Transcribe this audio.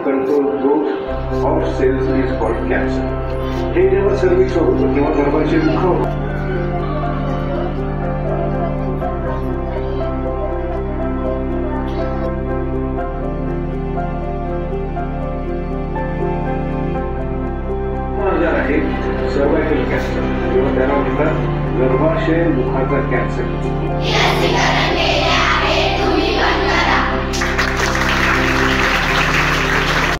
uncontrolled growth of cells is called cancer. हे जेव्हा cervix होतं किंवा गर्भाशय दुखावतं आहे सर्वायकल कॅन्सर किंवा त्याला म्हणतात गर्भाशय मुखाचा कॅन्सर.